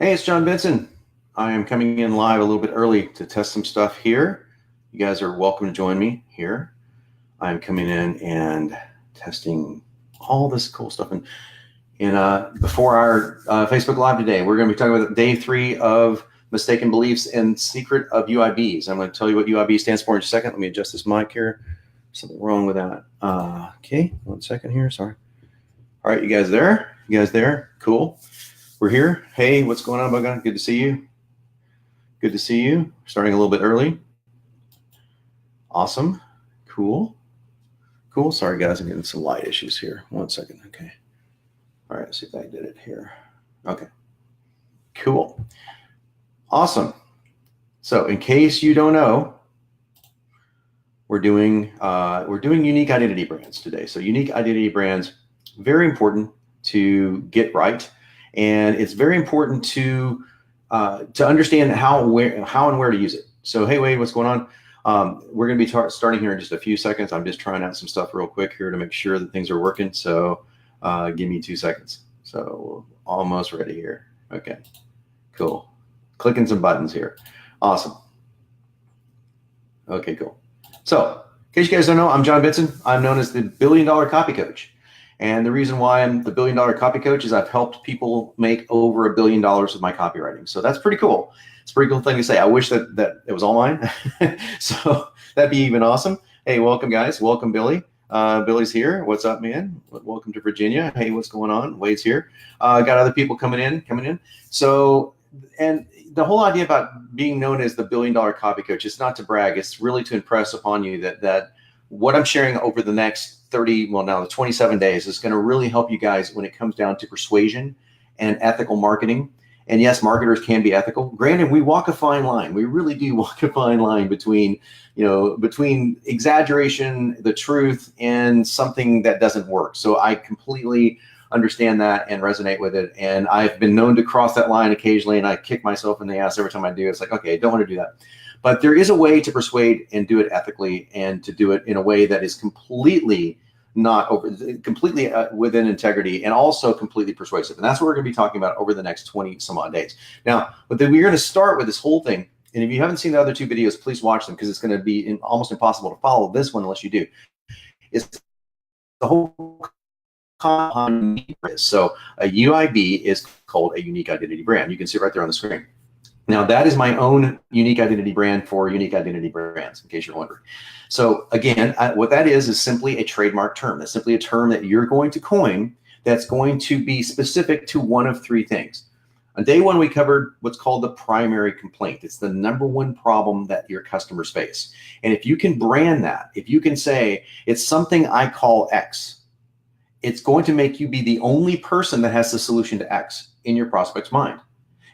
Hey, it's John Benson. I am coming in live a little bit early to test some stuff here. You guys are welcome to join me here. I'm coming in and testing all this cool stuff. And before our Facebook Live today, we're going to be talking about day 3 of mistaken beliefs and secret of UIBs. I'm going to tell you what UIB stands for in a second. Let me adjust this mic here. Something wrong with that. Okay, 1 second here. Sorry. All right, you guys there? You guys there? Cool. We're here. Hey, what's going on, Bugger? Good to see you. Good to see you. Starting a little bit early. Awesome. Cool. Cool. Sorry, guys. I'm getting some light issues here. 1 second. Okay. All right. Let's see if I did it here. Okay. Cool. Awesome. So in case you don't know, we're doing unique identity brands today. So unique identity brands, very important to get right. And it's very important to understand how and where to use it. So, hey, Wade, what's going on? We're going to be starting here in just a few seconds. I'm just trying out some stuff real quick here to make sure that things are working. So give me 2 seconds. So almost ready here. Okay, cool. Clicking some buttons here. Awesome. Okay, cool. So in case you guys don't know, I'm John Benson. I'm known as the $1 Billion Copy Coach. And the reason why I'm the $1 Billion Copy Coach is I've helped people make over $1 billion with my copywriting. So that's pretty cool. It's a pretty cool thing to say. I wish that it was all mine. So that'd be even awesome. Hey, welcome, guys. Welcome, Billy. Billy's here. What's up, man? Welcome to Virginia. Hey, what's going on? Wade's here. Got other people coming in. So, and the whole idea about being known as the $1 Billion Copy Coach is not to brag. It's really to impress upon you that what I'm sharing over the next 27 days is going to really help you guys when it comes down to persuasion and ethical marketing. And yes, marketers can be ethical. Granted, we walk a fine line. We really do walk a fine line between exaggeration, the truth, and something that doesn't work. So I completely understand that and resonate with it. And I've been known to cross that line occasionally, and I kick myself in the ass every time I do. It's like, okay, I don't want to do that. But there is a way to persuade and do it ethically, and to do it in a way that is completely within integrity, and also completely persuasive. And that's what we're going to be talking about over the next 20 some odd days. Now, but then we're going to start with this whole thing. And if you haven't seen the other 2 videos, please watch them, because it's going to be almost impossible to follow this one unless you do. It's the whole concept. So a UIB is called a unique identity brand. You can see it right there on the screen. Now, that is my own unique identity brand for unique identity brands, in case you're wondering. So again, what that is simply a trademark term. That's simply a term that you're going to coin that's going to be specific to one of 3 things. On day 1, we covered what's called the primary complaint. It's the #1 problem that your customers face. And if you can brand that, if you can say, it's something I call X, it's going to make you be the only person that has the solution to X in your prospect's mind,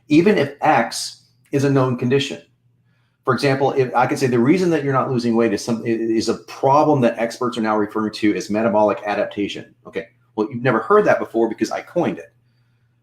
even if X is a known condition. For example, if I could say the reason that you're not losing weight is a problem that experts are now referring to as metabolic adaptation. Okay, well, you've never heard that before because I coined it.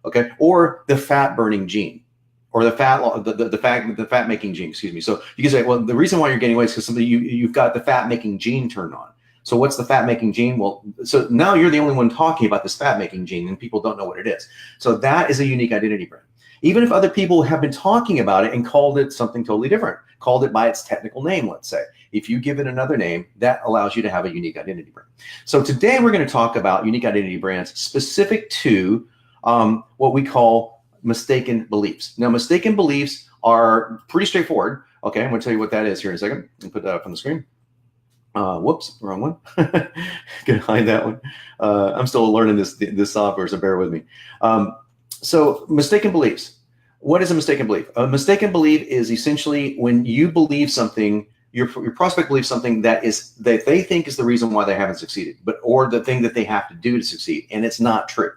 Okay, or the fat burning gene, or the fat making gene. Excuse me. So you can say, well, the reason why you're gaining weight is because you've got the fat making gene turned on. So what's the fat making gene? Well, so now you're the only one talking about this fat making gene, and people don't know what it is. So that is a unique identity brand. Even if other people have been talking about it and called it something totally different, called it by its technical name, let's say. If you give it another name, that allows you to have a unique identity brand. So today we're going to talk about unique identity brands specific to what we call mistaken beliefs. Now, mistaken beliefs are pretty straightforward. Okay, I'm going to tell you what that is here in a second. And put that up on the screen. Whoops, wrong one. Can hide that one. I'm still learning this software, so bear with me. So mistaken beliefs. What is a mistaken belief? A mistaken belief is essentially when you believe something, your prospect believes something that they think is the reason why they haven't succeeded, or the thing that they have to do to succeed, and it's not true.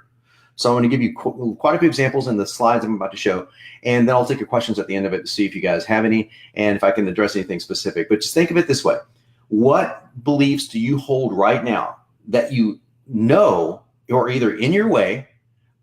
So I'm going to give you quite a few examples in the slides I'm about to show, and then I'll take your questions at the end of it to see if you guys have any, and if I can address anything specific. But just think of it this way. What beliefs do you hold right now that you know are either in your way?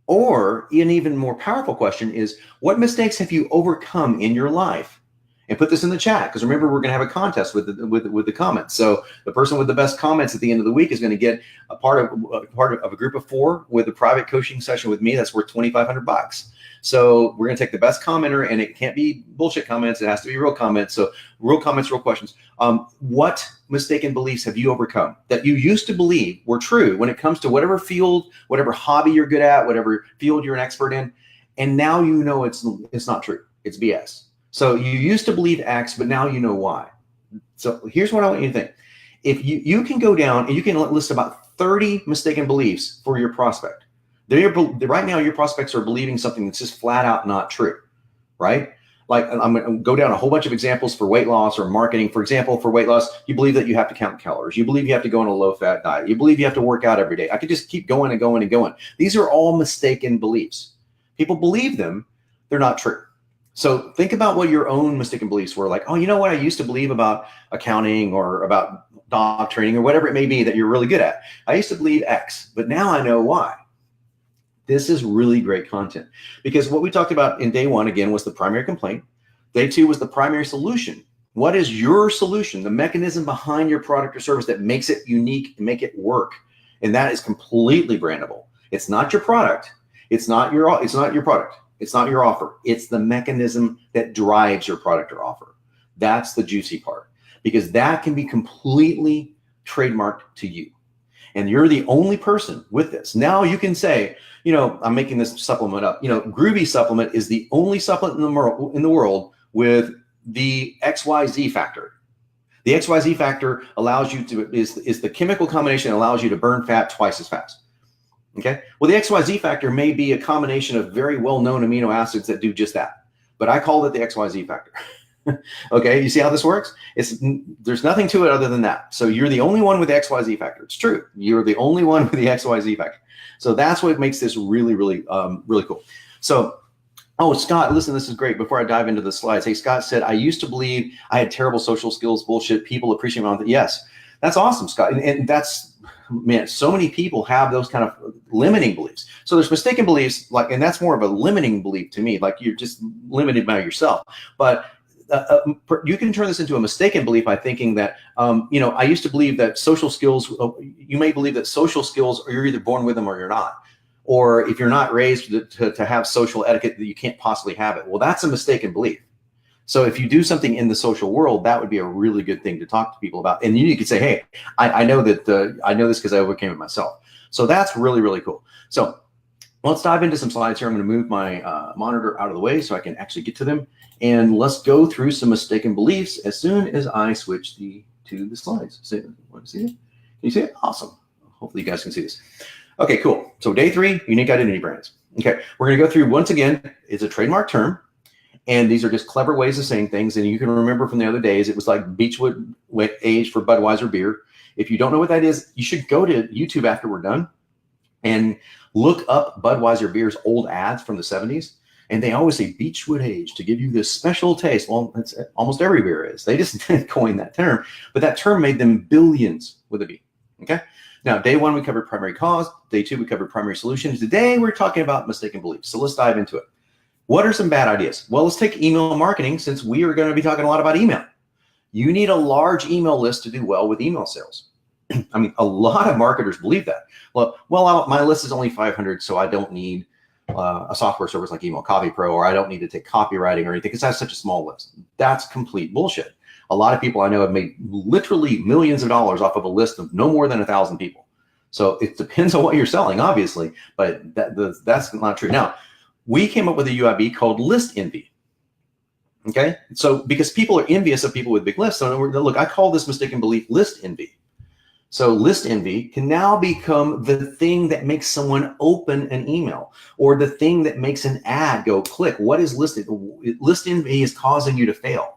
Or an even more powerful question is, what mistakes have you overcome in your life And put this in the chat, because remember, we're going to have a contest with the comments. So the person with the best comments at the end of the week is going to get a part of a group of 4 with a private coaching session with me. That's worth $2,500. So we're going to take the best commenter, and it can't be bullshit comments. It has to be real comments. So real comments, real questions. What mistaken beliefs have you overcome that you used to believe were true when it comes to whatever field, whatever hobby you're good at, whatever field you're an expert in, and now you know it's not true. It's BS. So you used to believe X, but now you know why. So here's what I want you to think. If you can go down and you can list about 30 mistaken beliefs for your prospect. Right now, your prospects are believing something that's just flat out not true, right? Like, I'm going to go down a whole bunch of examples for weight loss or marketing. For example, for weight loss, you believe that you have to count calories. You believe you have to go on a low-fat diet. You believe you have to work out every day. I could just keep going and going and going. These are all mistaken beliefs. People believe them. They're not true. So think about what your own mistaken beliefs were. Like, oh, you know what I used to believe about accounting or about dog training or whatever it may be that you're really good at. I used to believe X, but now I know why. This is really great content, because what we talked about in day 1, again, was the primary complaint. Day 2 was the primary solution. What is your solution? The mechanism behind your product or service that makes it unique and make it work. And that is completely brandable. It's not your product. It's not your product. It's not your offer. It's the mechanism that drives your product or offer. That's the juicy part, because that can be completely trademarked to you. And you're the only person with this. Now you can say, you know, I'm making this supplement up. You know, Groovy supplement is the only supplement in the world with the XYZ factor. The XYZ factor allows you to, is the chemical combination that allows you to burn fat twice as fast. Okay. Well, the XYZ factor may be a combination of very well-known amino acids that do just that, but I call it the XYZ factor. Okay. You see how this works? There's nothing to it other than that. So you're the only one with the XYZ factor. It's true. You're the only one with the XYZ factor. So that's what makes this really, really, really cool. So, oh, Scott, listen, this is great. Before I dive into the slides, hey, Scott said, I used to believe I had terrible social skills, bullshit. People appreciate me on that. Yes, that's awesome, Scott. And that's, man, so many people have those kind of limiting beliefs. So there's mistaken beliefs, like, and that's more of a limiting belief to me, like you're just limited by yourself. But you can turn this into a mistaken belief by thinking that, you know, I used to believe that social skills, you may believe that social skills, you're either born with them or you're not. Or if you're not raised to have social etiquette, that you can't possibly have it. Well, that's a mistaken belief. So if you do something in the social world, that would be a really good thing to talk to people about. And you could say, hey, I know that I know this because I overcame it myself. So that's really, really cool. So let's dive into some slides here. I'm going to move my monitor out of the way so I can actually get to them. And let's go through some mistaken beliefs as soon as I switch to the slides. Want to see it? Can you see it? Awesome. Hopefully you guys can see this. Okay, cool. So day 3, unique identity brands. Okay, we're going to go through, once again, it's a trademark term. And these are just clever ways of saying things. And you can remember from the other days, it was like Beechwood aged for Budweiser beer. If you don't know what that is, you should go to YouTube after we're done and look up Budweiser beer's old ads from the 70s. And they always say Beechwood age to give you this special taste. Well, it's almost every beer is. They just didn't coin that term, but that term made them billions with a B. Okay. Now, day 1, we covered primary cause. Day 2, we covered primary solutions. Today, we're talking about mistaken beliefs. So let's dive into it. What are some bad ideas? Well, let's take email marketing, since we are going to be talking a lot about email. You need a large email list to do well with email sales. I mean, a lot of marketers believe that. Well, my list is only 500, so I don't need a software service like Email Copy Pro, or I don't need to take copywriting or anything because I have such a small list. That's complete bullshit. A lot of people I know have made literally millions of dollars off of a list of no more than 1,000 people. So it depends on what you're selling, obviously, but that's not true. Now, we came up with a UIB called list envy. Okay, so because people are envious of people with big lists, so look, I call this mistaken belief list envy. So list envy can now become the thing that makes someone open an email, or the thing that makes an ad go click. What is list envy? List envy is causing you to fail.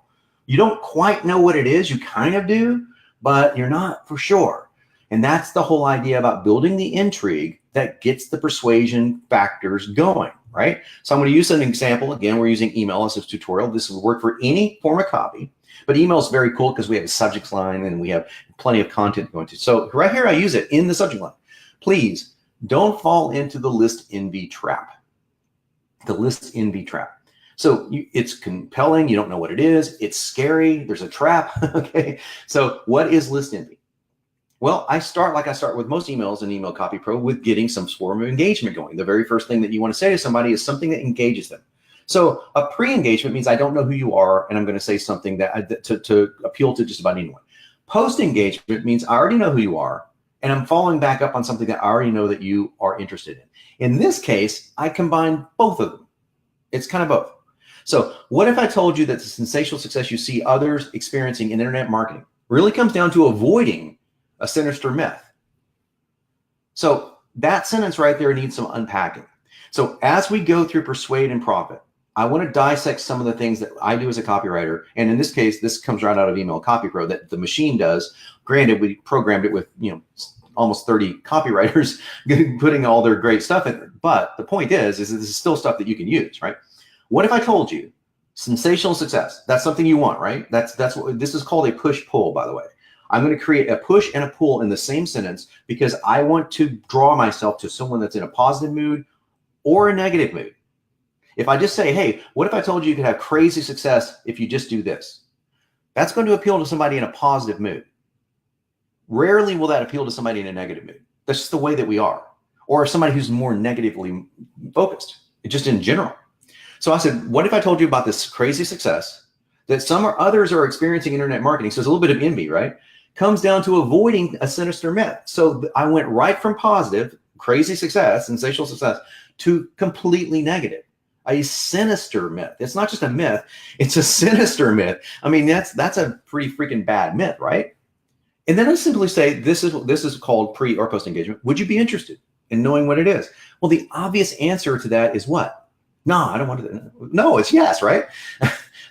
You don't quite know what it is. You kind of do, but you're not for sure. And that's the whole idea about building the intrigue that gets the persuasion factors going, right? So I'm going to use an example. Again, we're using email as a tutorial. This will work for any form of copy, but email is very cool because we have a subject line and we have plenty of content going to. So right here, I use it in the subject line. Please don't fall into the list envy trap. The list envy trap. So it's compelling. You don't know what it is. It's scary. There's a trap. Okay. So what is list envy? Well, I start with most emails in Email Copy Pro with getting some form of engagement going. The very first thing that you want to say to somebody is something that engages them. So a pre-engagement means I don't know who you are, and I'm going to say something that to appeal to just about anyone. Post-engagement means I already know who you are, and I'm following back up on something that I already know that you are interested in. In this case, I combine both of them. It's kind of both. So what if I told you that the sensational success you see others experiencing in internet marketing really comes down to avoiding a sinister myth? So that sentence right there needs some unpacking. So as we go through Persuade and Profit, I want to dissect some of the things that I do as a copywriter. And in this case, this comes right out of Email Copy Pro that the machine does. Granted, we programmed it with, almost 30 copywriters putting all their great stuff in there. But the point is that this is still stuff that you can use, right? What if I told you sensational success? That's something you want, right? That's what this is called, a push-pull, by the way. I'm going to create a push and a pull in the same sentence because I want to draw myself to someone that's in a positive mood or a negative mood. If I just say, hey, what if I told you you could have crazy success if you just do this? That's going to appeal to somebody in a positive mood. Rarely will that appeal to somebody in a negative mood. That's just the way that we are. Or somebody who's more negatively focused, just in general. So I said, what if I told you about this crazy success that some or others are experiencing internet marketing? So there's a little bit of envy, right? Comes down to avoiding a sinister myth. So I went right from positive, crazy success, sensational success, to completely negative, a sinister myth. It's not just a myth, it's a sinister myth. I mean, that's a pretty freaking bad myth, right? And then I simply say, this is called pre or post engagement. Would you be interested in knowing what it is? Well, the obvious answer to that is what? No, I don't want to. No, it's yes, right?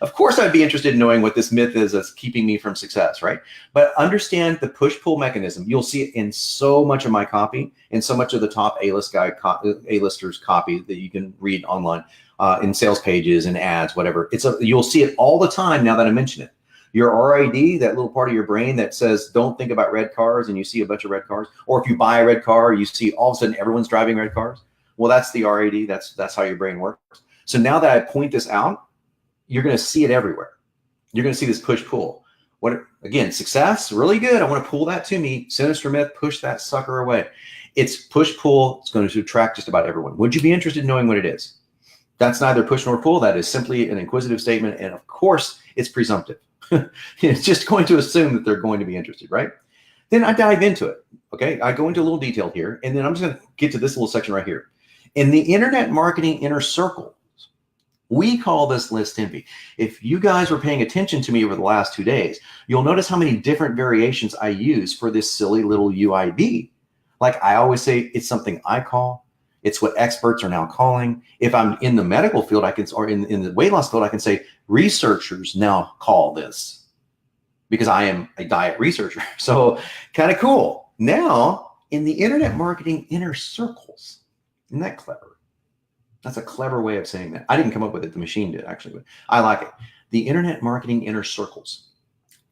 Of course, I'd be interested in knowing what this myth is that's keeping me from success, right? But understand the push-pull mechanism. You'll see it in so much of my copy, in so much of the top A-listers copy that you can read online, in sales pages and ads, whatever. You'll see it all the time now that I mention it. Your RAD, that little part of your brain that says, don't think about red cars, and you see a bunch of red cars. Or if you buy a red car, you see all of a sudden everyone's driving red cars. Well, that's the RAD. That's how your brain works. So now that I point this out, you're going to see it everywhere. You're going to see this push-pull. Again, success, really good. I want to pull that to me. Sinister myth, push that sucker away. It's push-pull. It's going to attract just about everyone. Would you be interested in knowing what it is? That's neither push nor pull. That is simply an inquisitive statement. And of course, it's presumptive. It's just going to assume that they're going to be interested, right? Then I dive into it. Okay, I go into a little detail here, and then I'm just going to get to this little section right here. In the internet marketing inner circle, we call this list envy. If you guys were paying attention to me over the last 2 days, you'll notice how many different variations I use for this silly little UID. Like I always say, it's something I call. It's what experts are now calling. If I'm in the medical field, or in the weight loss field, I can say researchers now call this because I am a diet researcher. So kind of cool. Now in the internet marketing inner circles, isn't that clever? That's a clever way of saying that. I didn't come up with it. The machine did, actually. But I like it. The internet marketing inner circles.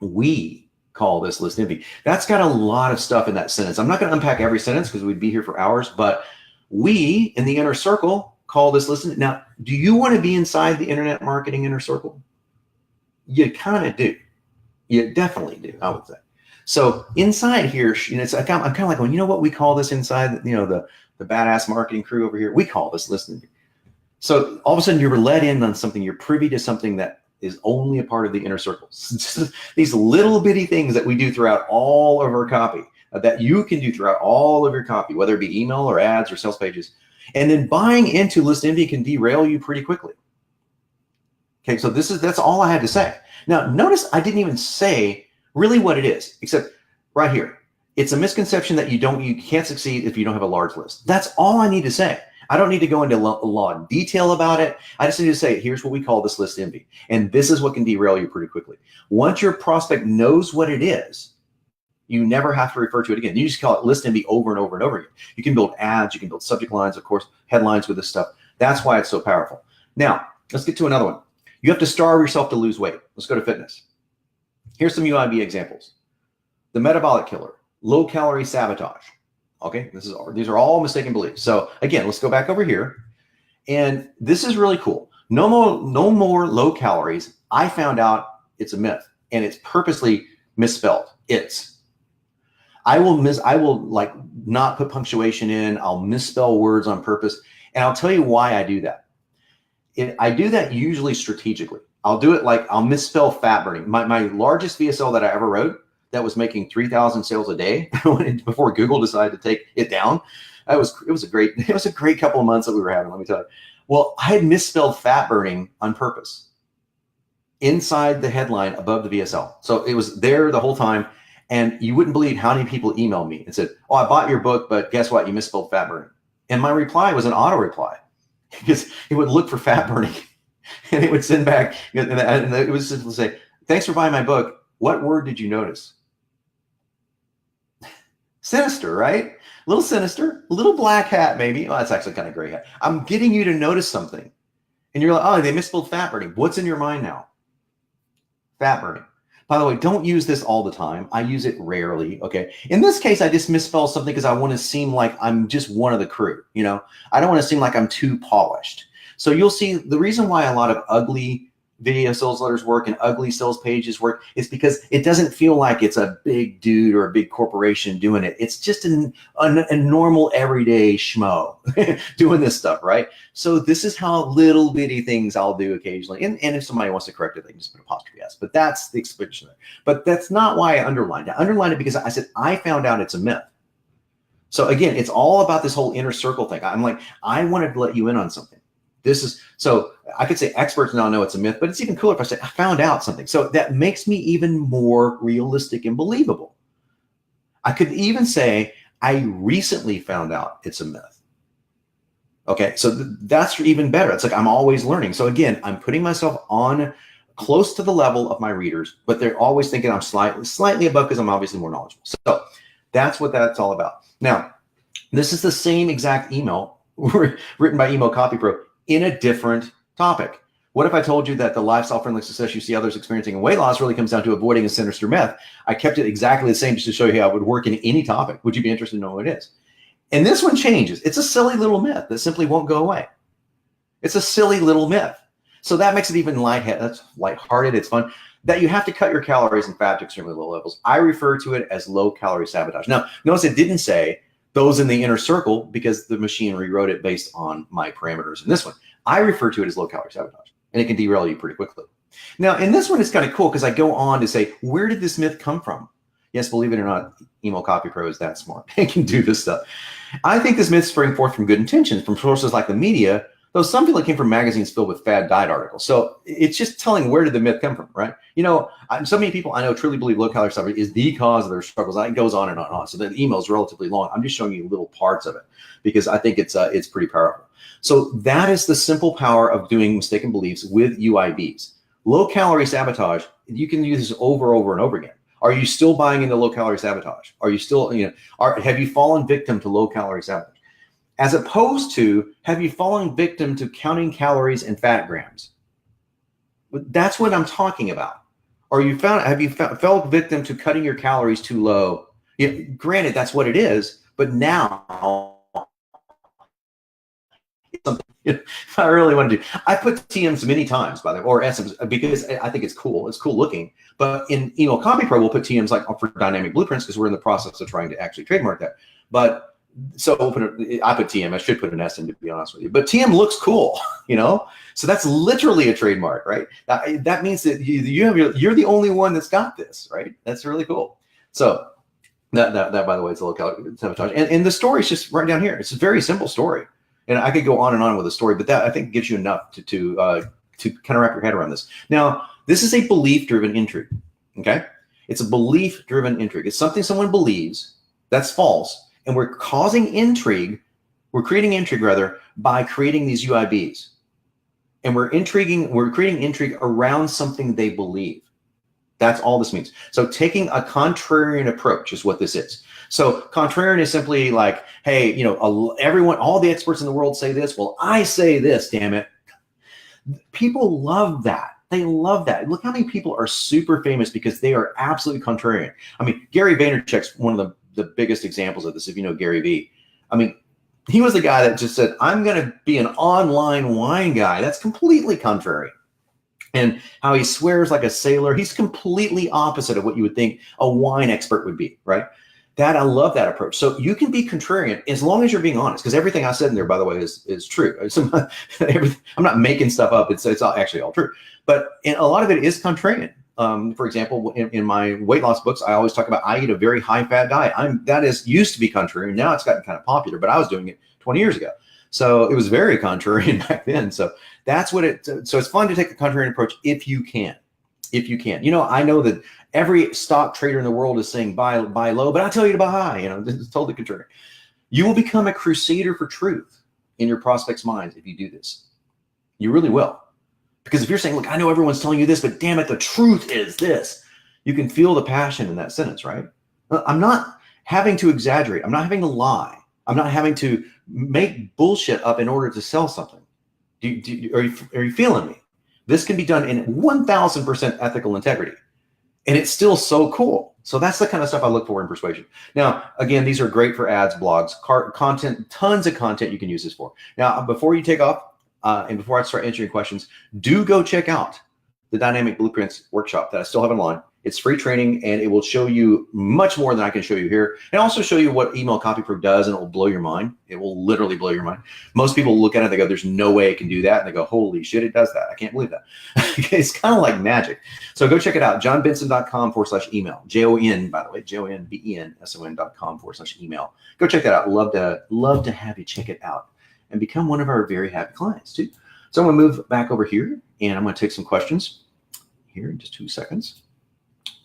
We call this list envy. That's got a lot of stuff in that sentence. I'm not going to unpack every sentence because we'd be here for hours. But we, in the inner circle, call this list envy. Now, do you want to be inside the internet marketing inner circle? You kind of do. You definitely do, I would say. So inside here, I'm kind of like, well, you know what we call this inside, the badass marketing crew over here? We call this list envy. So all of a sudden you're let in on something, you're privy to something that is only a part of the inner circles. These little bitty things that we do throughout all of our copy, that you can do throughout all of your copy, whether it be email or ads or sales pages. And then buying into list envy can derail you pretty quickly. Okay, so that's all I had to say. Now, notice I didn't even say really what it is, except right here. It's a misconception that you can't succeed if you don't have a large list. That's all I need to say. I don't need to go into a lot of detail about it. I just need to say, here's what we call this list envy. And this is what can derail you pretty quickly. Once your prospect knows what it is, you never have to refer to it again. You just call it list envy over and over and over again. You can build ads, you can build subject lines, of course, headlines with this stuff. That's why it's so powerful. Now, let's get to another one. You have to starve yourself to lose weight. Let's go to fitness. Here's some UIB examples. The metabolic killer, low calorie sabotage. Okay, these are all mistaken beliefs. So again, let's go back over here. And this is really cool. No more low calories. I found out it's a myth, and it's purposely misspelled. I will like not put punctuation in. I'll misspell words on purpose. And I'll tell you why I do that. I do that usually strategically. I'll do it like I'll misspell fat burning. My largest VSL that I ever wrote that was making 3,000 sales a day before Google decided to take it down. It was a great couple of months that we were having, let me tell you. Well, I had misspelled fat burning on purpose inside the headline above the VSL. So it was there the whole time. And you wouldn't believe how many people emailed me and said, oh, I bought your book, but guess what? You misspelled fat burning. And my reply was an auto reply because it would look for fat burning and it would send back. And it was simply say, thanks for buying my book. What word did you notice? Sinister, right? A little sinister, a little black hat, maybe. Oh, that's actually kind of gray hat. I'm getting you to notice something. And you're like, oh, they misspelled fat burning. What's in your mind now? Fat burning. By the way, don't use this all the time. I use it rarely, okay? In this case, I just misspell something because I want to seem like I'm just one of the crew, you know? I don't want to seem like I'm too polished. So you'll see the reason why a lot of ugly video sales letters work and ugly sales pages work is because it doesn't feel like it's a big dude or a big corporation doing it. It's just a normal everyday schmo doing this stuff, right? So this is how little bitty things I'll do occasionally. And if somebody wants to correct it, they can just put apostrophe S. But that's the explanation there. But that's not why I underlined it. I underlined it because I said, I found out it's a myth. So again, it's all about this whole inner circle thing. I'm like, I wanted to let you in on something. So I could say experts now know it's a myth, but it's even cooler if I say I found out something. So that makes me even more realistic and believable. I could even say I recently found out it's a myth. Okay, so that's even better. It's like I'm always learning. So again, I'm putting myself on close to the level of my readers, but they're always thinking I'm slightly above because I'm obviously more knowledgeable. So that's what that's all about. Now, this is the same exact email written by Email Copy Pro in a different topic. What if I told you that the lifestyle-friendly success you see others experiencing in weight loss really comes down to avoiding a sinister myth? I kept it exactly the same just to show you how it would work in any topic. Would you be interested to know what it is? And this one changes. It's a silly little myth that simply won't go away. It's a silly little myth. So that makes it even lighthearted. It's fun. That you have to cut your calories and fat to extremely low levels. I refer to it as low-calorie sabotage. Now, notice it didn't say those in the inner circle because the machine rewrote it based on my parameters in this one. I refer to it as low-calorie sabotage, and it can derail you pretty quickly. Now, in this one, it's kind of cool because I go on to say, where did this myth come from? Yes, believe it or not, Email Copy Pro is that smart. It can do this stuff. I think this myth sprang forth from good intentions, from sources like the media, though some feel it came from magazines filled with fad diet articles. So it's just telling where did the myth come from, right? You know, so many people I know truly believe low-calorie sabotage is the cause of their struggles. It goes on and on and on. So the email is relatively long. I'm just showing you little parts of it because I think it's pretty powerful. So that is the simple power of doing mistaken beliefs with UIBs. Low-calorie sabotage, you can use this over and over again. Are you still buying into low-calorie sabotage? Are you still, have you fallen victim to low-calorie sabotage? As opposed to, have you fallen victim to counting calories and fat grams? That's what I'm talking about. Or have you fell victim to cutting your calories too low? Granted, that's what it is, but now, if I really want to do, I put TMs many times, by the way, or SMs, because I think it's cool. It's cool looking. But in Email Copy Pro, we'll put TMs like for dynamic blueprints because we're in the process of trying to actually trademark that. But so I put TM. I should put an S in, to be honest with you. But TM looks cool, So that's literally a trademark, right? That means that you're the only one that's got this, right? That's really cool. So that by the way, is a low-calorie sabotage. And the story is just right down here. It's a very simple story. And I could go on and on with the story, but that I think gives you enough to kind of wrap your head around this. Now, this is a belief-driven intrigue, okay? It's a belief-driven intrigue. It's something someone believes that's false, and we're causing intrigue. We're creating intrigue, rather, by creating these UIBs. And we're creating intrigue around something they believe. That's all this means. So taking a contrarian approach is what this is. So contrarian is simply like, hey, all the experts in the world say this. Well, I say this, damn it. People love that. They love that. Look how many people are super famous because they are absolutely contrarian. I mean, Gary Vaynerchuk's one of the biggest examples of this, if you know Gary V. I mean, He was the guy that just said, I'm going to be an online wine guy. That's completely contrary. And how he swears like a sailor. He's completely opposite of what you would think a wine expert would be, right? That I love that approach. So you can be contrarian as long as you're being honest, because everything I said in there, by the way, is true. I'm not making stuff up. It's actually all true. But a lot of it is contrarian. For example, in my weight loss books, I always talk about I eat a very high fat diet. That is used to be contrarian. Now it's gotten kind of popular, but I was doing it 20 years ago. So it was very contrarian back then. So that's what so it's fun to take a contrarian approach if you can. If you can. I know that every stock trader in the world is saying buy low, but I tell you to buy high. This is totally contrarian. You will become a crusader for truth in your prospects' minds if you do this. You really will. Because if you're saying, look, I know everyone's telling you this, but damn it, the truth is this. You can feel the passion in that sentence, right? I'm not having to exaggerate. I'm not having to lie. I'm not having to make bullshit up in order to sell something. Are you feeling me? This can be done in 1000% ethical integrity. And it's still so cool. So that's the kind of stuff I look for in persuasion. Now, again, these are great for ads, blogs, content, tons of content you can use this for. Now, before you take off, and before I start answering questions, do go check out the Dynamic Blueprints workshop that I still have online. It's free training, and it will show you much more than I can show you here, and also show you what email copy proof does, and it will blow your mind. It will literally blow your mind. Most people look at it, they go, there's no way it can do that. And they go, holy shit, it does that. I can't believe that. It's kind of like magic. So go check it out, johnbenson.com/email. Jon, by the way, JONBENSON.com/email. Go check that out. Love to have you check it out and become one of our very happy clients too. So I'm gonna move back over here, and I'm gonna take some questions here in just 2 seconds.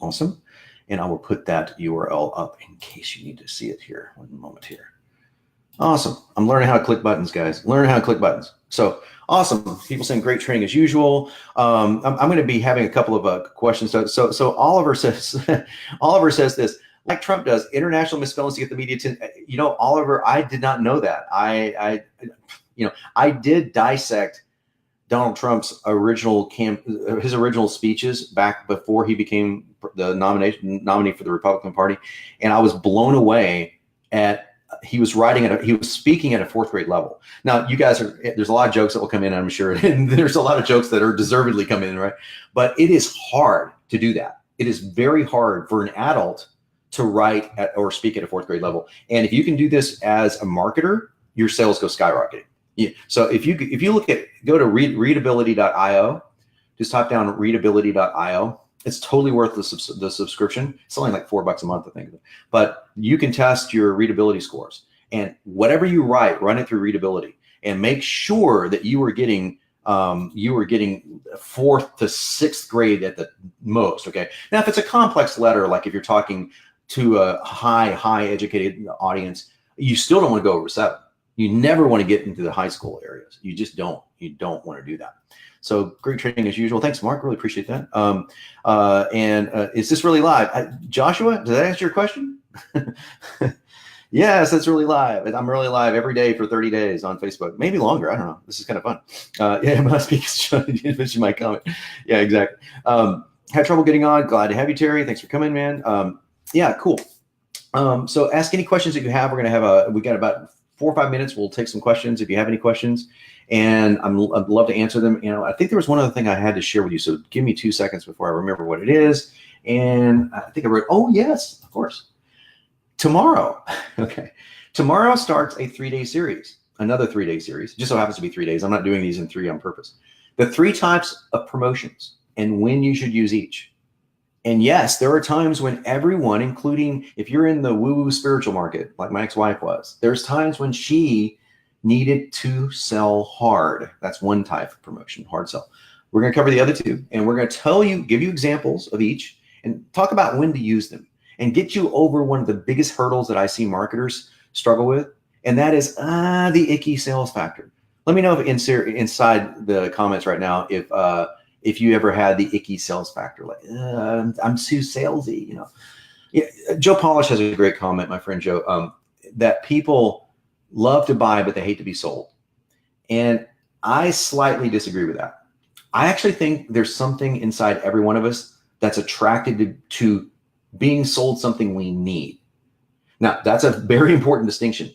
Awesome. And I will put that URL up in case you need to see it here. 1 moment here. Awesome. I'm learning how to click buttons, guys. Learning how to click buttons. So awesome. People saying great training as usual. I'm going to be having a couple of questions. So Oliver says, Oliver says this, like Trump does, international misspellings to get the media attention. Oliver, I did not know that. I did dissect Donald Trump's original speeches back before he became the nominee for the Republican Party, and I was blown away at he was speaking at a 4th grade level. Now, you guys there's a lot of jokes that will come in, I'm sure, and there's a lot of jokes that are deservedly come in, right? But it is hard to do that. It is very hard for an adult to write or speak at a 4th grade level, and if you can do this as a marketer, your sales go skyrocketing. Yeah. So if you go to readability.io, just type down readability.io. It's totally worth the subscription. It's only like $4 a month, I think. But you can test your readability scores, and whatever you write, run it through readability, and make sure that you are getting 4th to 6th grade at the most. Okay. Now, if it's a complex letter, like if you're talking to a high educated audience, you still don't want to go over 7. You never want to get into the high school areas. You just don't. You don't want to do that. So great training as usual. Thanks, Mark. Really appreciate that. Is this really live? Joshua, does that answer your question? Yes, that's really live. I'm really live every day for 30 days on Facebook. Maybe longer. I don't know. This is kind of fun. Yeah, I must be mention my comment. Yeah, exactly. Had trouble getting on. Glad to have you, Terry. Thanks for coming, man. Yeah, cool. So ask any questions that you have. We're going to have we got about 4 or 5 minutes. We'll take some questions if you have any questions, and I'd love to answer them. I think there was one other thing I had to share with you, so give me 2 seconds before I remember what it is. And I think I wrote, oh yes, of course. Tomorrow, okay. Tomorrow starts a 3-day series, another 3-day series. Just so happens to be 3 days. I'm not doing these in 3 on purpose. The 3 types of promotions and when you should use each. And yes, there are times when everyone, including if you're in the woo-woo spiritual market, like my ex-wife was, there's times when she needed to sell hard. That's one type of promotion, hard sell. We're going to cover the other 2, and we're going to give you examples of each and talk about when to use them and get you over one of the biggest hurdles that I see marketers struggle with, and that is the icky sales factor. Let me know if inside the comments right now if you ever had the icky sales factor, like I'm too salesy, Yeah, Joe Polish has a great comment, my friend Joe, that people love to buy, but they hate to be sold. And I slightly disagree with that. I actually think there's something inside every one of us that's attracted to being sold something we need. Now, that's a very important distinction.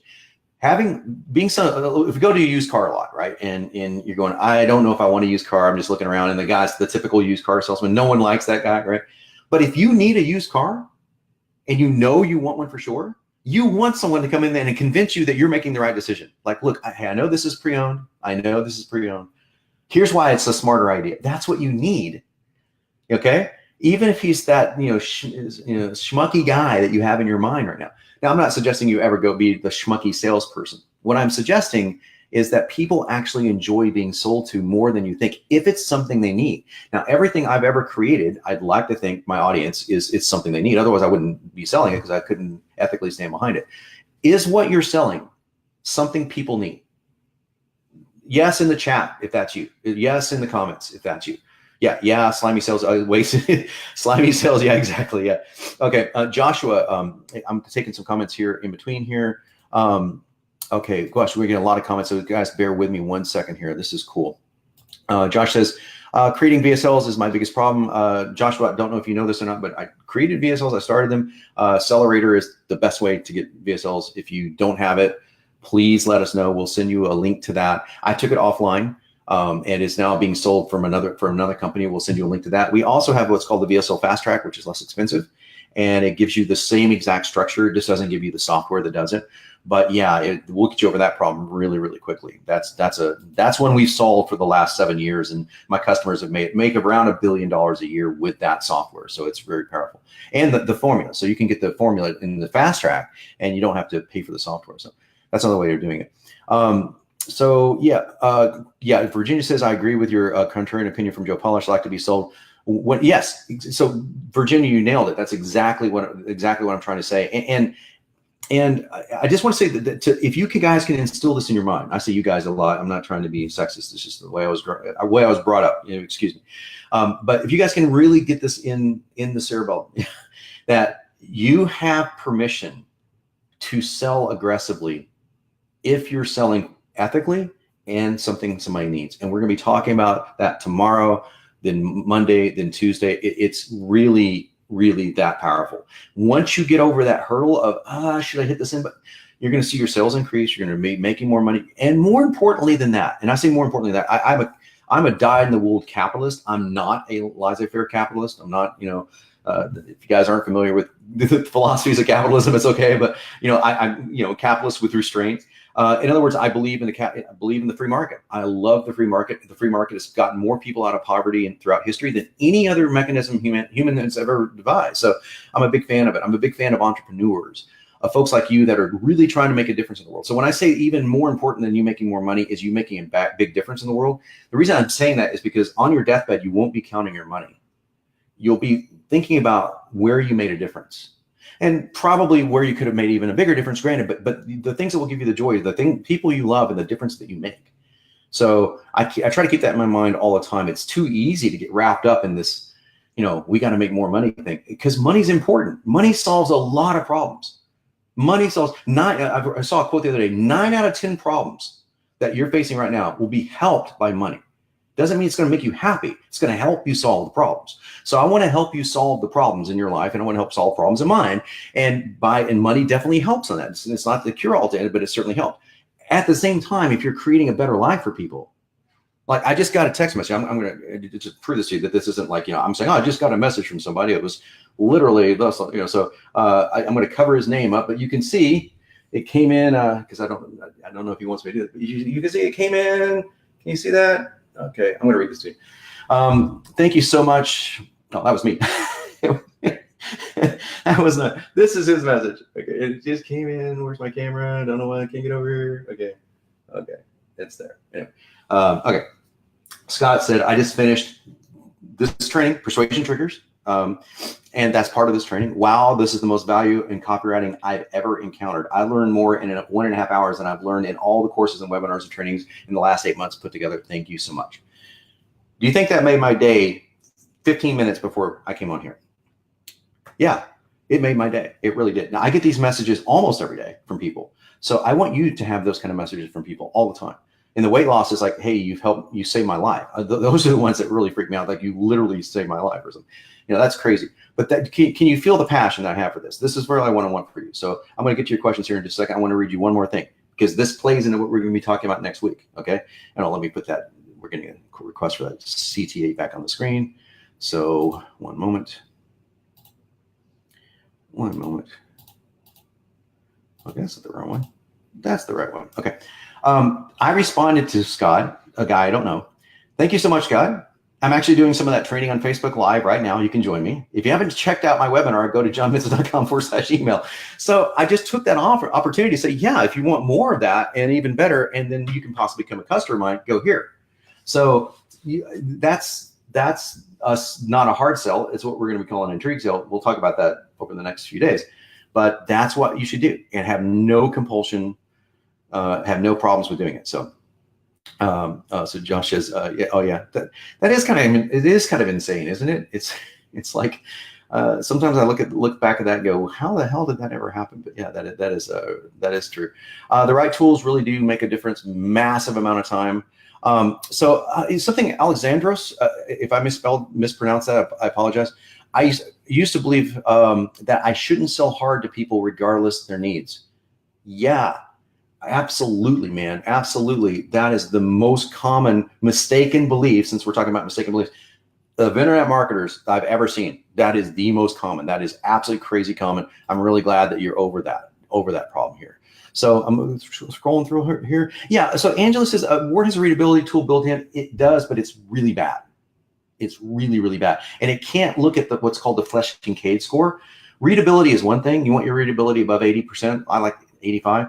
being some, if you go to a used car lot, right, and you're going, I don't know if I want a used car, I'm just looking around, and the typical used car salesman, no one likes that guy, right? But if you need a used car and you know you want one for sure, you want someone to come in there and convince you that you're making the right decision. Like, look, I know this is pre-owned. I know this is pre-owned. Here's why it's a smarter idea. That's what you need. Okay. Even if he's that, schmucky guy that you have in your mind right now. Now, I'm not suggesting you ever go be the schmucky salesperson. What I'm suggesting is that people actually enjoy being sold to more than you think, if it's something they need. Now, everything I've ever created, I'd like to think my audience it's something they need. Otherwise, I wouldn't be selling it because I couldn't ethically stand behind it. Is what you're selling something people need? Yes, in the chat, if that's you. Yes, in the comments, if that's you. Yeah, slimy sales. Slimy sales. Yeah, exactly. Yeah. Okay, Joshua. I'm taking some comments here in between here. Okay, gosh, we're getting a lot of comments. So guys, bear with me 1 second here. This is cool. Josh says, creating VSLs is my biggest problem. Joshua, I don't know if you know this or not, but I created VSLs. I started them. Accelerator is the best way to get VSLs. If you don't have it, please let us know. We'll send you a link to that. I took it offline. And is now being sold from another company. We'll send you a link to that. We also have what's called the VSL Fast Track, which is less expensive, and it gives you the same exact structure. It just doesn't give you the software that does it. But yeah, we'll get you over that problem really, really quickly. That's one we've solved for the last 7 years, and my customers have make around $1 billion a year with that software. So it's very powerful. And the formula, so you can get the formula in the Fast Track, and you don't have to pay for the software. So that's another way of doing it. So yeah, Virginia says, I agree with your contrarian opinion from Joe Polish, like to be sold. Yes, so Virginia, you nailed it. That's exactly what I'm trying to say. And I just want to say that if you guys can instill this in your mind, I say you guys a lot. I'm not trying to be sexist. It's just the way I was brought up. Excuse me. But if you guys can really get this in the cerebellum, that you have permission to sell aggressively if you're selling ethically and something somebody needs. And we're going to be talking about that tomorrow, then Monday, then Tuesday. It's really, really that powerful. Once you get over that hurdle of, should I hit this in? But you're going to see your sales increase. You're going to be making more money. And more importantly than that, and I say more importantly than that, I'm a dyed-in-the-wool capitalist. I'm not a laissez-faire capitalist. I'm not, if you guys aren't familiar with the philosophies of capitalism, it's okay. But, I'm capitalist with restraint. In other words, I believe in the free market. I love the free market. The free market has gotten more people out of poverty and throughout history than any other mechanism human has ever devised. So I'm a big fan of it. I'm a big fan of entrepreneurs, of folks like you that are really trying to make a difference in the world. So when I say even more important than you making more money is you making a big difference in the world, the reason I'm saying that is because on your deathbed, you won't be counting your money. You'll be thinking about where you made a difference. And probably where you could have made even a bigger difference, granted, but the things that will give you the joy, people you love and the difference that you make. So I try to keep that in my mind all the time. It's too easy to get wrapped up in this, we got to make more money thing, because money's important. Money solves a lot of problems. Money solves I saw a quote the other day, 9 out of 10 problems that you're facing right now will be helped by money. Doesn't mean it's going to make you happy. It's going to help you solve the problems. So I want to help you solve the problems in your life, and I want to help solve problems in mine. And money definitely helps on that. It's not the cure-all to it, but it certainly helps. At the same time, if you're creating a better life for people, like I just got a text message. I'm going to just prove this to you that this isn't like, I'm saying, I just got a message from somebody. It was literally, so I'm going to cover his name up, but you can see it came in because I don't know if he wants me to do it, but you can see it came in. Can you see that? Okay, I'm going to read this to you. Thank you so much. Oh, that was me. That was not. This is his message. Okay, it just came in. Where's my camera? I don't know why I can't get over here. Okay, it's there. Anyway, okay. Scott said, I just finished this training, Persuasion Triggers, and that's part of this training. Wow, this is the most value in copywriting I've ever encountered. I learned more in 1.5 hours than I've learned in all the courses and webinars and trainings in the last 8 months put together. Thank you so much. Do you think that made my day 15 minutes before I came on here? Yeah, it made my day. It really did. Now, I get these messages almost every day from people. So I want you to have those kind of messages from people all the time. And the weight loss is like, hey, you saved my life. Those are the ones that really freak me out. Like, you literally saved my life or something. That's crazy. But can you feel the passion that I have for this? This is really what I want for you. So I'm going to get to your questions here in just a second. I want to read you one more thing. because this plays into what we're going to be talking about next week. Okay. And let me put that. We're getting a request for that CTA back on the screen. So one moment. Okay, that's the wrong one. That's the right one. Okay. I responded to Scott, a guy I don't know. Thank you so much, Scott. I'm actually doing some of that training on Facebook Live right now. You can join me. If you haven't checked out my webinar, go to johnvincent.com/email. So I just took that opportunity to say, yeah, if you want more of that and even better, and then you can possibly become a customer of mine, go here. So that's us, not a hard sell. It's what we're going to be calling an intrigue sale. We'll talk about that over the next few days. But that's what you should do, and have no compulsion, have no problems with doing it. So, so Josh says, yeah, oh yeah, that is kind of, it is kind of insane, isn't it? It's like sometimes I look back at that and go, how the hell did that ever happen? But yeah, that is true. The right tools really do make a difference. Massive amount of time. So something Alexandros, if I mispronounced that, I apologize. I used to believe that I shouldn't sell hard to people regardless of their needs. Yeah, absolutely, man. Absolutely. That is the most common mistaken belief, since we're talking about mistaken beliefs, of internet marketers I've ever seen. That is the most common. That is absolutely crazy common. I'm really glad that you're over that problem here. So I'm scrolling through here. Yeah, so Angela says, Word has a readability tool built in. It does, but it's really bad. It's really, really bad. And it can't look at what's called the Flesch-Kincaid score. Readability is one thing. You want your readability above 80%. I like 85.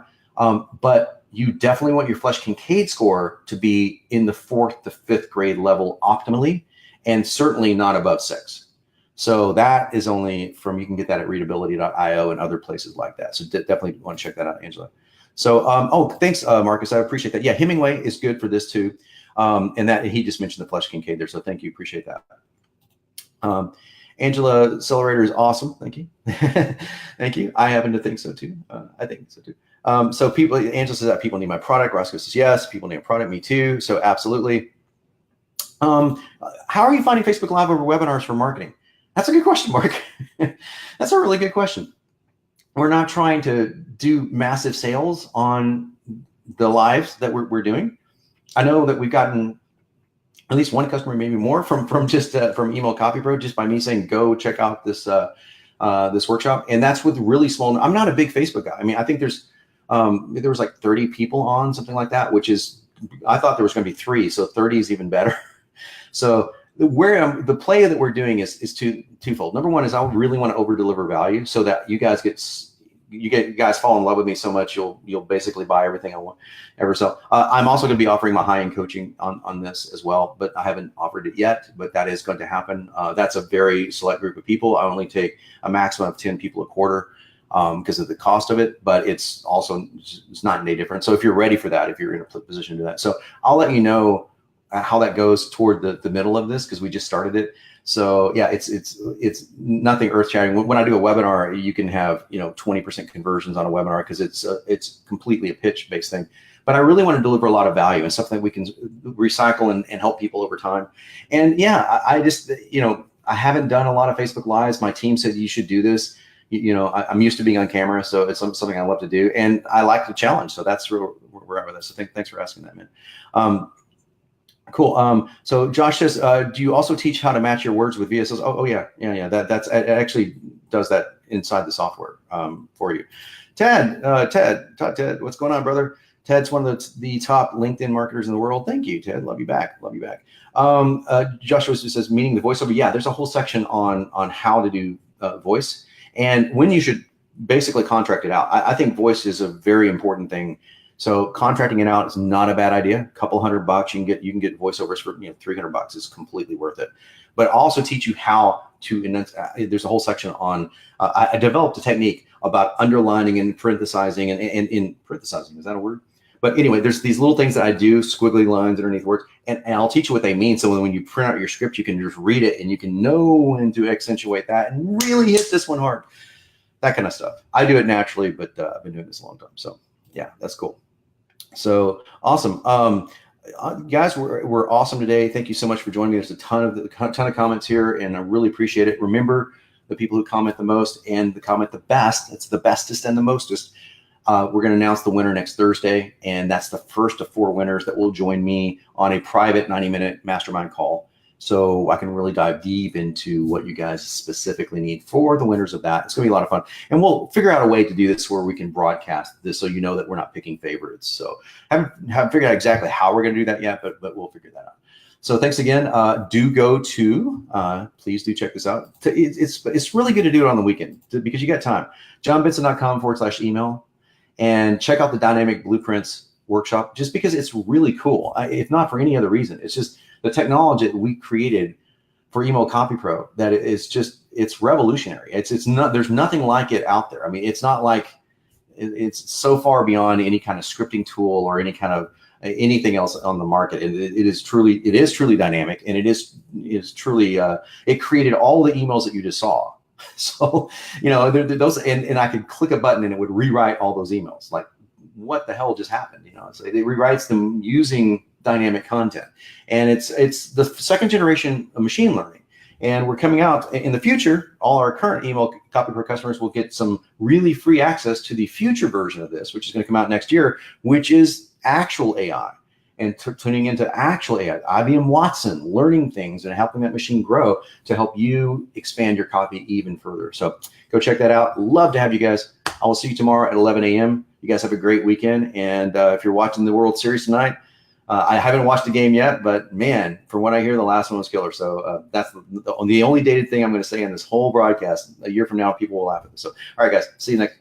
But you definitely want your Flesch-Kincaid score to be in the 4th to 5th grade level optimally, and certainly not above 6. So that is only from, you can get that at readability.io and other places like that. So definitely want to check that out, Angela. So, oh, thanks, Marcus. I appreciate that. Yeah, Hemingway is good for this too. And that he just mentioned the Flesch-Kincaid there. So thank you. Appreciate that. Angela, Accelerator is awesome. Thank you. Thank you. I happen to think so too. I think so too. So people, Angela says that people need my product. Roscoe says, yes, people need a product. Me too. So absolutely. How are you finding Facebook Live over webinars for marketing? That's a good question, Mark. That's a really good question. We're not trying to do massive sales on the lives that we're doing. I know that we've gotten at least one customer, maybe more, from just from Email Copy Pro, just by me saying, go check out this this workshop. And that's with really small. I'm not a big Facebook guy. I mean, I think there was like 30 people on, something like that, which is, I thought there was going to be 3, so 30 is even better. So the play that we're doing is twofold. Number one is I really want to over deliver value so that you guys fall in love with me so much you'll basically buy everything I want ever sell. I'm also going to be offering my high-end coaching on this as well, but I haven't offered it yet, but that is going to happen. That's a very select group of people. I only take a maximum of 10 people a quarter because of the cost of it, but it's not any different. So if you're ready for that, if you're in a position to do that. So I'll let you know how that goes toward the middle of this, because we just started it. So yeah, it's nothing earth shattering. When I do a webinar, you can have 20% conversions on a webinar because it's completely a pitch based thing. But I really want to deliver a lot of value and something that we can recycle and help people over time. And yeah, I just I haven't done a lot of Facebook Lives. My team said you should do this. I'm used to being on camera, so it's something I love to do, and I like the challenge. So that's where we're at with this. So thanks for asking that, man. Cool. So Josh says, do you also teach how to match your words with VSLs? Oh yeah. That's it actually does that inside the software for you. Ted, what's going on, brother? Ted's one of the top LinkedIn marketers in the world. Thank you, Ted. Love you back. Joshua says, meaning the voiceover. Yeah, there's a whole section on how to do voice and when you should basically contract it out. I think voice is a very important thing. So contracting it out is not a bad idea. A couple $100, you can get voiceovers for $300 is completely worth it. But also teach you how to. There's a whole section on. I developed a technique about underlining and parenthesizing and in parenthesizing. Is that a word? But anyway, there's these little things that I do, squiggly lines underneath words, and I'll teach you what they mean. So when you print out your script, you can just read it and you can know when to accentuate that and really hit this one hard. That kind of stuff. I do it naturally, but I've been doing this a long time. So yeah, that's cool. So awesome. Guys, we're awesome today. Thank you so much for joining me. There's a ton of comments here, and I really appreciate it. Remember, the people who comment the most and the comment the best, it's the bestest and the mostest. We're going to announce the winner next Thursday, and that's the first of 4 winners that will join me on a private 90-minute mastermind call. So I can really dive deep into what you guys specifically need for the winners of that. It's going to be a lot of fun. And we'll figure out a way to do this where we can broadcast this so you know that we're not picking favorites. So haven't figured out exactly how we're going to do that yet, but we'll figure that out. So thanks again. Do go to, please do check this out. It's really good to do it on the weekend because you got time. johnbenson.com/email, and check out the Dynamic Blueprints workshop just because it's really cool. If not for any other reason, it's just the technology that we created for Email Copy Pro that it's revolutionary. It's not, there's nothing like it out there. I mean, it's not like it's so far beyond any kind of scripting tool or any kind of anything else on the market. It is truly dynamic, and it is truly it created all the emails that you just saw. So, you know, those, and I could click a button and it would rewrite all those emails. Like, what the hell just happened? You know, so it rewrites them using dynamic content, and it's the 2nd generation of machine learning. And we're coming out in the future. All our current Email Copy Pro customers will get some really free access to the future version of this, which is going to come out next year, which is actual AI and tuning into actual AI, IBM Watson, learning things and helping that machine grow to help you expand your copy even further. So go check that out. Love to have you guys. I will see you tomorrow at 11 a.m. You guys have a great weekend. And if you're watching the World Series tonight, I haven't watched the game yet, but man, from what I hear, the last one was killer. So that's the only dated thing I'm going to say in this whole broadcast. A year from now, people will laugh at this. So, all right, guys, see you next.